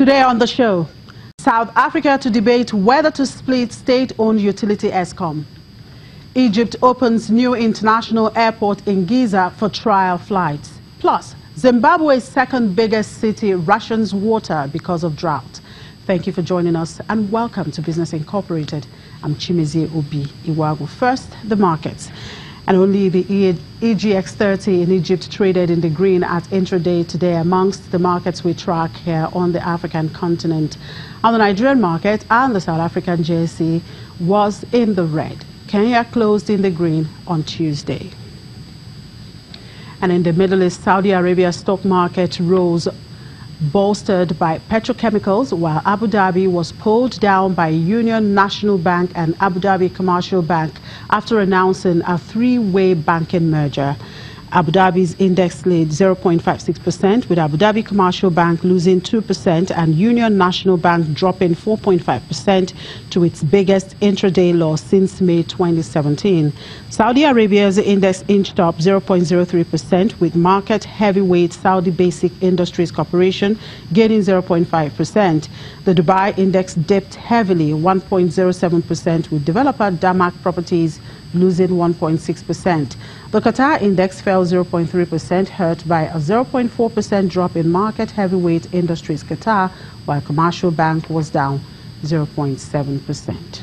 Today on the show, South Africa to debate whether to split state-owned utility Eskom. Egypt opens new international airport in Giza for trial flights. Plus, Zimbabwe's second biggest city rations water because of drought. Thank you for joining us and welcome to Business Incorporated. I'm Chimezie Obi Iwagu. First, the markets. And only the EGX 30 in Egypt traded in the green at intraday today amongst the markets we track here on the African continent. On the Nigerian market and the South African JSE was in the red. Kenya closed in the green on Tuesday. And in the Middle East, Saudi Arabia stock market rose, bolstered by petrochemicals, while Abu Dhabi was pulled down by Union National Bank and Abu Dhabi Commercial Bank after announcing a three-way banking merger. Abu Dhabi's index slid 0.56%, with Abu Dhabi Commercial Bank losing 2% and Union National Bank dropping 4.5% to its biggest intraday loss since May 2017. Saudi Arabia's index inched up 0.03%, with market heavyweight Saudi Basic Industries Corporation gaining 0.5%. The Dubai index dipped heavily 1.07%, with developer Damac Properties losing 1.6%. The Qatar index fell 0.3%, hurt by a 0.4% drop in market heavyweight Industries Qatar, while Commercial Bank was down 0.7%.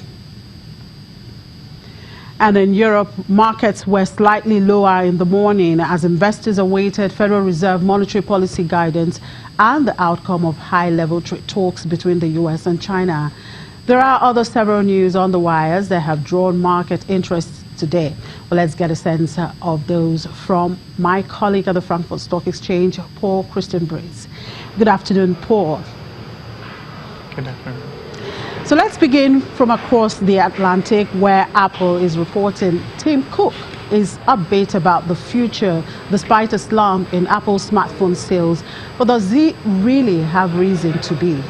And in Europe, markets were slightly lower in the morning as investors awaited Federal Reserve monetary policy guidance and the outcome of high-level trade talks between the U.S. and China. There are several news on the wires that have drawn market interest today. Well, let's get a sense of those from my colleague at the Frankfurt Stock Exchange, Paul Christian-Breeze. Good afternoon, Paul. Good afternoon. So let's begin from across the Atlantic, where Apple is reporting Tim Cook is upbeat about the future despite a slump in Apple smartphone sales. But does he really have reason to be?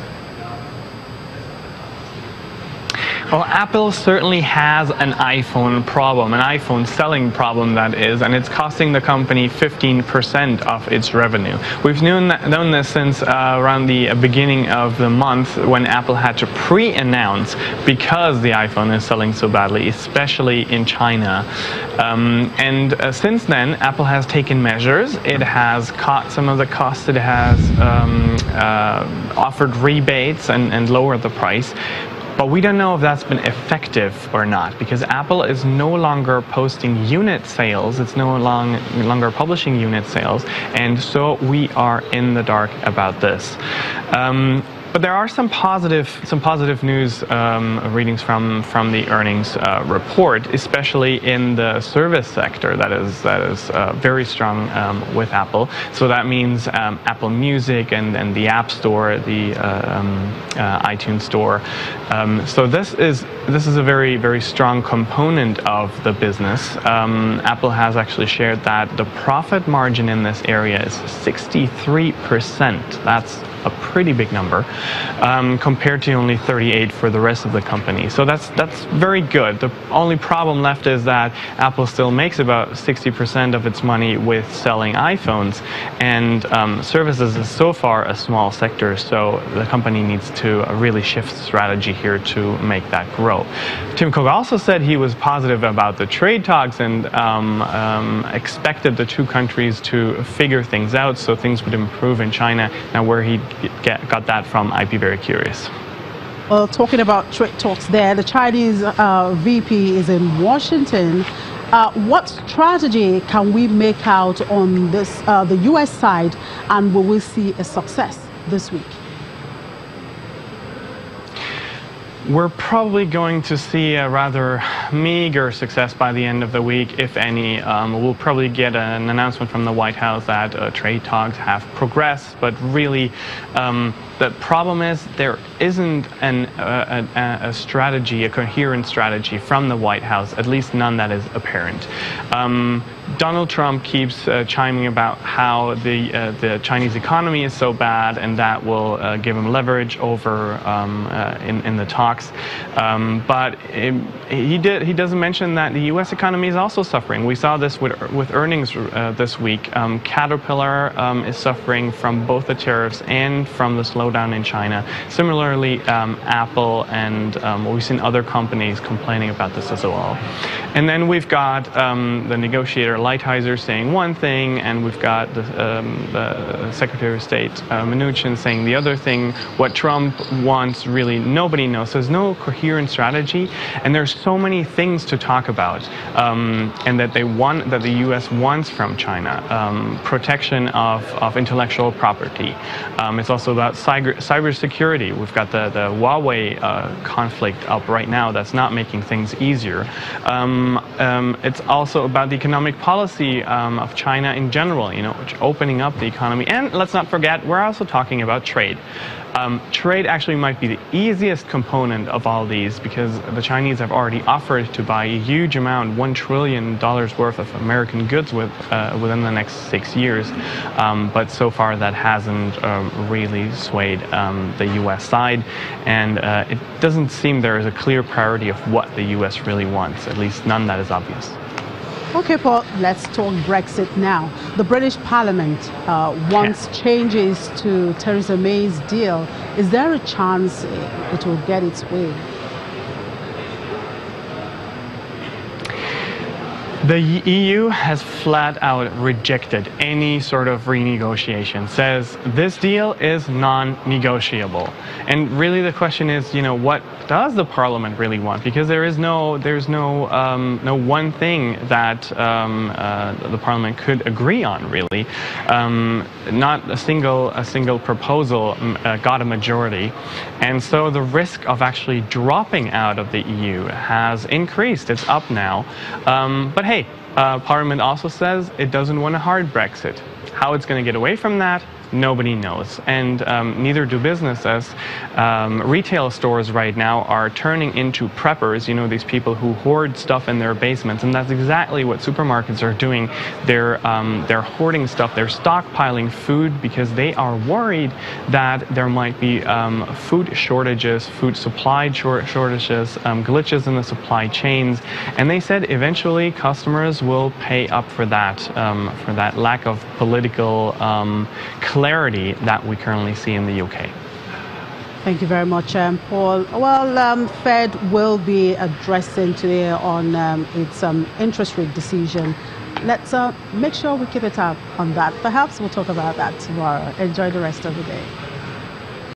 Well, Apple certainly has an iPhone problem, an iPhone selling problem that is, and it's costing the company 15% of its revenue. We've known this since around the beginning of the month when Apple had to pre-announce because the iPhone is selling so badly, especially in China. Since then, Apple has taken measures. It has cut some of the costs. It has offered rebates and lowered the price. But we don't know if that's been effective or not, because Apple is no longer posting unit sales. It's no longer publishing unit sales. And so we are in the dark about this. But there are some positive news readings from the earnings report, especially in the service sector that is very strong with Apple. So that means Apple Music and the App Store, the iTunes Store. So this is a very strong component of the business. Apple has actually shared that the profit margin in this area is 63%. That's a pretty big number, compared to only 38% for the rest of the company. So that's very good. The only problem left is that Apple still makes about 60% of its money with selling iPhones, and services is so far a small sector, so the company needs to really shift strategy here to make that grow. Tim Cook also said he was positive about the trade talks and expected the two countries to figure things out so things would improve in China. Now, where he got that from, I'd be very curious. Well, talking about trade talks there, the Chinese VP is in Washington. What strategy can we make out on this, the U.S. side, and will we see a success this week? We're probably going to see a rather meager success by the end of the week, if any. We'll probably get an announcement from the White House that trade talks have progressed, but really the problem is there isn't a strategy, a coherent strategy from the White House, at least none that is apparent. Donald Trump keeps chiming about how the Chinese economy is so bad, and that will give him leverage over in the talks. But he he doesn't mention that the U.S. economy is also suffering. We saw this with earnings this week. Caterpillar is suffering from both the tariffs and from the slowdown in China. Similarly, Apple and we've seen other companies complaining about this as well. And then we've got the negotiator Lighthizer saying one thing, and we've got the Secretary of State Mnuchin saying the other thing. What Trump wants, really nobody knows. So there's no coherent strategy, and there's so many things to talk about, and that the U.S. wants from China. Protection of intellectual property. It's also about cybersecurity. We've got the Huawei conflict up right now that's not making things easier. It's also about the economic policy of China in general, opening up the economy. And let's not forget, we're also talking about trade. Trade actually might be the easiest component of all these, because the Chinese have already offered to buy a huge amount, $1 trillion worth of American goods within the next 6 years. But so far that hasn't really swayed the U.S. side, and it doesn't seem there is a clear priority of what the U.S. really wants, at least none that is obvious. Okay, Paul, let's talk Brexit now. The British Parliament wants changes to Theresa May's deal. Is there a chance it will get its way? The EU has flat out rejected any sort of renegotiation, says this deal is non-negotiable. And really the question is, what does the Parliament really want? Because there's no one thing that the Parliament could agree on, really. Not a single proposal got a majority. And so the risk of actually dropping out of the EU has increased. It's up now. But hey, Parliament also says it doesn't want a hard Brexit. How it's going to get away from that, nobody knows. And neither do businesses. Retail stores right now are turning into preppers, these people who hoard stuff in their basements. And that's exactly what supermarkets are doing. They're hoarding stuff. They're stockpiling food because they are worried that there might be food shortages, food supply shortages, glitches in the supply chains. And they said eventually customers will pay up for that lack of political clarity that we currently see in the UK. Thank you very much, Paul. Well, Fed will be addressing today on its interest rate decision. Let's make sure we keep it up on that. Perhaps we'll talk about that tomorrow. Enjoy the rest of the day.